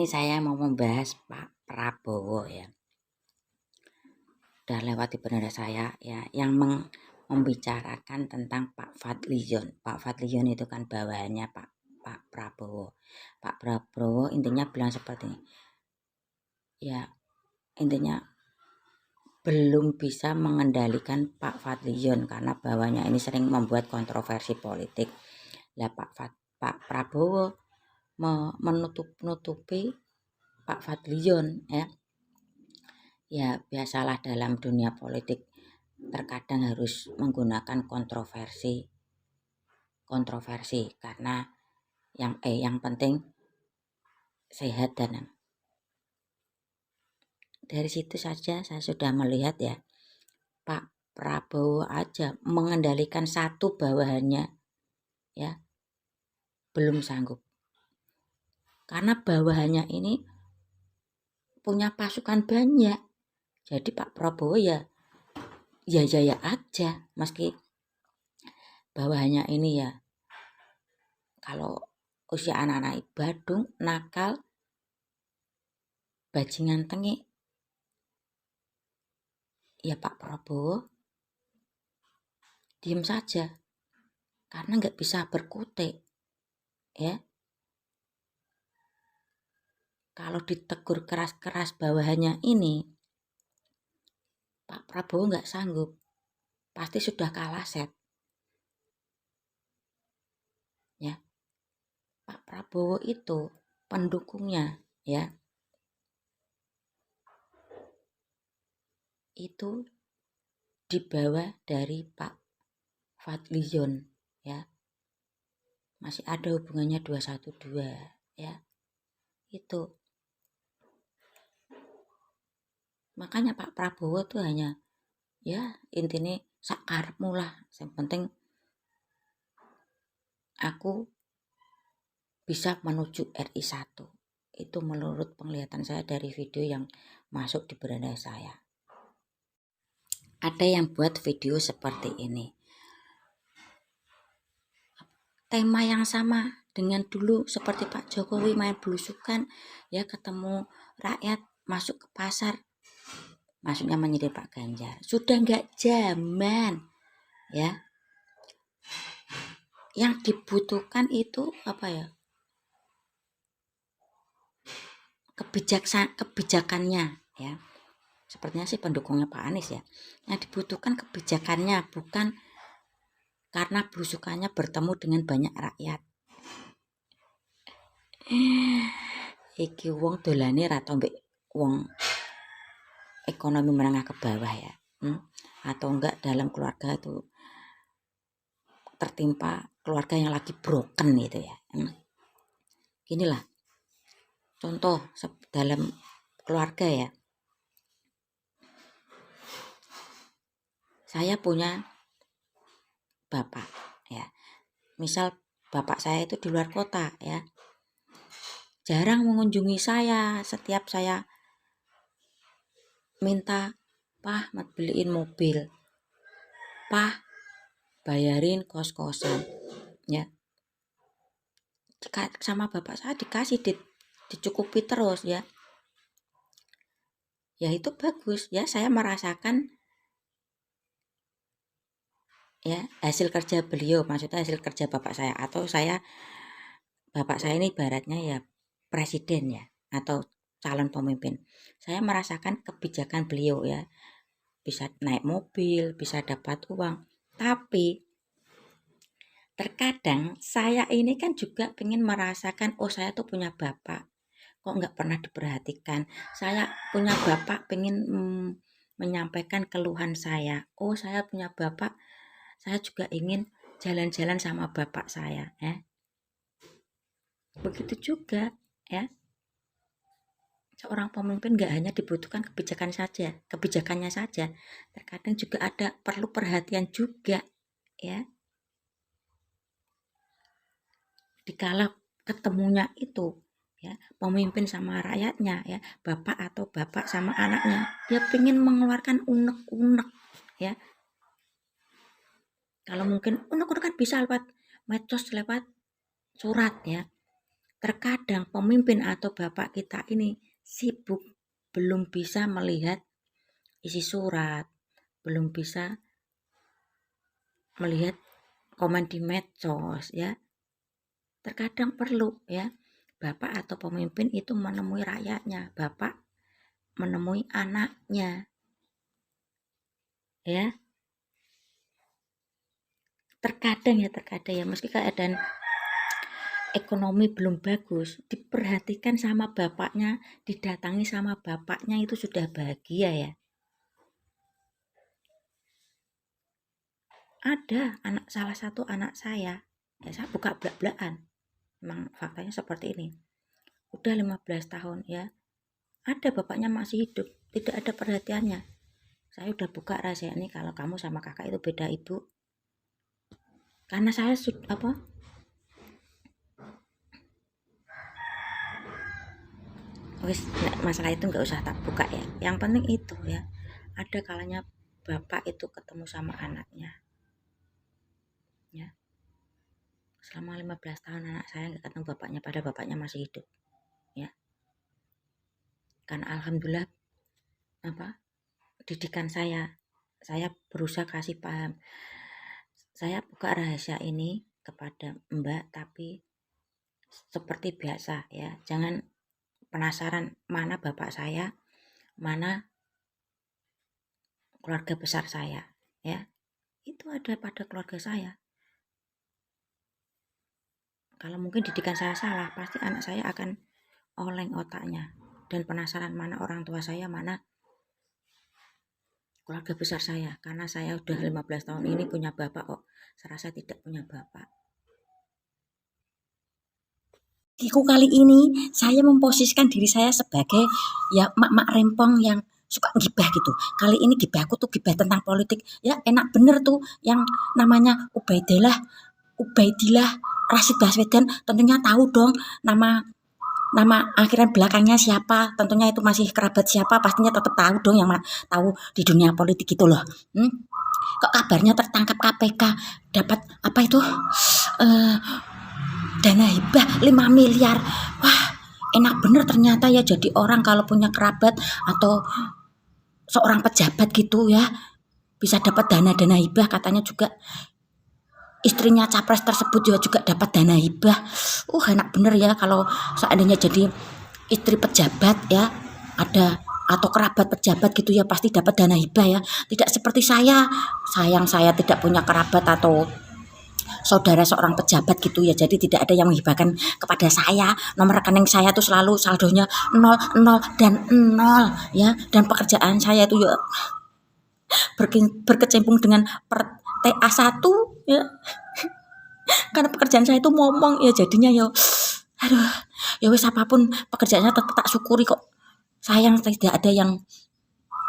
ini saya mau membahas Pak Prabowo ya. Udah lewat di bendera saya ya, yang membicarakan tentang Pak Fadlizon. Pak Fadlizon itu kan bawahannya Pak Prabowo. Pak Prabowo intinya bilang seperti ini. Ya, intinya belum bisa mengendalikan Pak Fadlizon karena bawahnya ini sering membuat kontroversi politik. Lah Pak Prabowo menutupi Pak Fadlizon ya. Ya biasalah dalam dunia politik terkadang harus menggunakan kontroversi karena yang penting sehat. Dan dari situ saja saya sudah melihat ya, Pak Prabowo aja mengendalikan satu bawahannya ya belum sanggup, karena bawahannya ini punya pasukan banyak. Jadi Pak Prabowo ya aja, meski bawahannya ini ya kalau usia anak-anak Badung nakal bajingan tengik, ya Pak Prabowo diem saja karena nggak bisa berkutik ya. Kalau ditegur keras-keras bawahannya ini, Pak Prabowo nggak sanggup, pasti sudah kalah set ya. Pak Prabowo itu pendukungnya ya itu di bawah dari Pak Fadlizon ya, masih ada hubungannya 212 ya. Itu makanya Pak Prabowo tuh hanya ya intinya sakarepmu lah, yang penting aku bisa menuju RI 1. Itu menurut penglihatan saya dari video yang masuk di beranda saya. Ada yang buat video seperti ini, tema yang sama dengan dulu, seperti Pak Jokowi main belusukan ya, ketemu rakyat masuk ke pasar, maksudnya menyindir Pak Ganjar. Sudah nggak zaman ya. Yang dibutuhkan itu apa ya, kebijakannya ya. Sepertinya sih pendukungnya Pak Anies ya. Yang dibutuhkan kebijakannya, bukan karena belusukannya bertemu dengan banyak rakyat. Iki wong dolane ra mbek wong ekonomi menengah ke bawah ya. Atau enggak dalam keluarga itu tertimpa keluarga yang lagi broken gitu ya. Inilah contoh dalam keluarga ya. Saya punya bapak ya. Misal bapak saya itu di luar kota ya. Jarang mengunjungi saya. Setiap saya minta, "Pah, beliin mobil. Pah, bayarin kos-kosan." Ya. Sama bapak saya dikasih dicukupi terus ya. Ya itu bagus ya, saya merasakan ya hasil kerja beliau, maksudnya hasil kerja bapak saya, atau bapak saya ini ibaratnya ya presiden ya, atau calon pemimpin. Saya merasakan kebijakan beliau ya, bisa naik mobil, bisa dapat uang. Tapi terkadang saya ini kan juga pengen merasakan, oh saya tuh punya bapak, kok nggak pernah diperhatikan. Saya punya bapak pengen menyampaikan keluhan saya. Oh saya punya bapak, saya juga ingin jalan-jalan sama bapak saya ya. Begitu juga ya. Seorang pemimpin gak hanya dibutuhkan kebijakannya saja, terkadang juga ada perlu perhatian juga ya. Dikala ketemunya itu ya pemimpin sama rakyatnya ya, bapak atau bapak sama anaknya, dia pengen mengeluarkan unek-unek ya. Kalau mungkin unek-unek kan bisa lewat medsos, lewat surat ya. Terkadang pemimpin atau bapak kita ini sibuk, belum bisa melihat isi surat, belum bisa melihat komen di medsos ya. Terkadang perlu ya, bapak atau pemimpin itu menemui rakyatnya, bapak menemui anaknya ya. Terkadang ya meski keadaan ekonomi belum bagus, diperhatikan sama bapaknya, didatangi sama bapaknya, itu sudah bahagia ya. Ada salah satu anak saya buka blak-blakan, memang faktanya seperti ini, udah 15 tahun ya, ada bapaknya masih hidup, tidak ada perhatiannya. Saya udah buka rahasia ini, kalau kamu sama kakak itu beda ibu, karena saya masalah itu nggak usah tak buka ya. Yang penting itu ya, ada kalanya bapak itu ketemu sama anaknya ya. Selama 15 tahun anak saya nggak ketemu bapaknya, padahal bapaknya masih hidup ya. Karena alhamdulillah didikan saya berusaha kasih paham. Saya buka rahasia ini kepada Mbak, tapi seperti biasa ya, jangan penasaran mana bapak saya, mana keluarga besar saya ya. Itu ada pada keluarga saya. Kalau mungkin didikan saya salah, pasti anak saya akan oleng otaknya dan penasaran mana orang tua saya, mana keluarga besar saya. Karena saya udah 15 tahun ini punya bapak kok, serasa tidak punya bapak. Kali ini saya memposisikan diri saya sebagai ya mak-mak rempong yang suka gibah gitu. Kali ini gibahku tuh gibah tentang politik. Ya enak bener tuh yang namanya Ubaidillah Rashid Baswedan, tentunya tahu dong nama akhiran belakangnya siapa, tentunya itu masih kerabat siapa, pastinya tetap tahu dong, yang tahu di dunia politik itu loh. Kok kabarnya tertangkap KPK, dapat apa itu dana hibah 5 miliar. Wah, enak bener ternyata ya jadi orang kalau punya kerabat atau seorang pejabat gitu ya, bisa dapat dana hibah. Katanya juga istrinya capres tersebut juga dapat dana hibah. Enak bener ya kalau seandainya jadi istri pejabat ya, ada atau kerabat pejabat gitu ya, pasti dapat dana hibah ya. Tidak seperti saya, sayang saya tidak punya kerabat atau saudara seorang pejabat gitu ya, jadi tidak ada yang menghibahkan kepada saya. Nomor rekening saya tuh selalu saldonya 0, 0 dan 0 ya, dan pekerjaan saya itu ya berkecimpung dengan TA1 ya. Karena pekerjaan saya itu ngomong ya, jadinya ya aduh, ya wis apapun pekerjaannya tetap tak syukuri kok. Sayang tidak ada yang,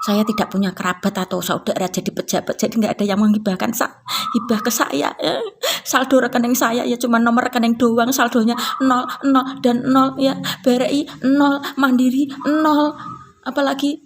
saya tidak punya kerabat atau saudara jadi pejabat, jadi nggak ada yang menghibahkan hibah ke saya ya. Saldo rekening saya ya cuma nomor rekening doang, saldonya 0, 0 dan 0 ya. BRI 0, Mandiri 0, apalagi